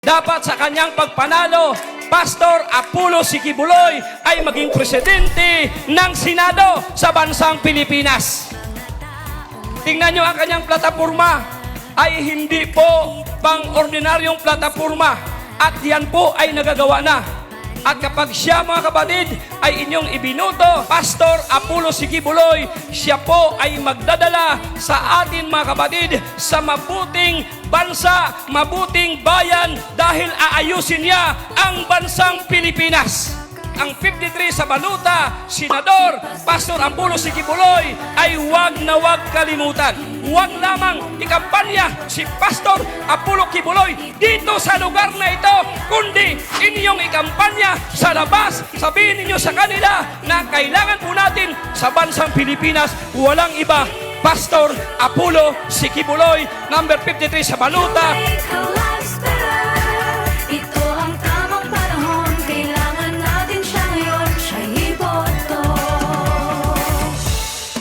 Dapat sa kanyang pagpanalo, Pastor Apollo Sikibuloy ay maging presidente ng Senado sa bansang Pilipinas. Tingnan nyo ang kanyang plataforma ay hindi po pang-ordinaryong plataforma at yan po ay nagagawa na. At kapag siya, mga kapatid, ay inyong ibinuto, Pastor Apollo Sikibuloy, siya po ay magdadala sa atin, mga kapatid, sa mabuting bansa, mabuting bayan dahil aayusin niya ang bansang Pilipinas. Ang 53 sa baluta, Senador Pastor Apollo Sikibuloy ay huwag na huwag kalimutan. Huwag lamang ikampanya si Pastor Apollo Sikibuloy dito sa lugar na ito, kundi inyong ikampanya sa labas. Sabihin ninyo sa kanila na kailangan po natin sa bansang Pilipinas, walang iba, Pastor Apollo Sikibuloy, number 53 sa baluta.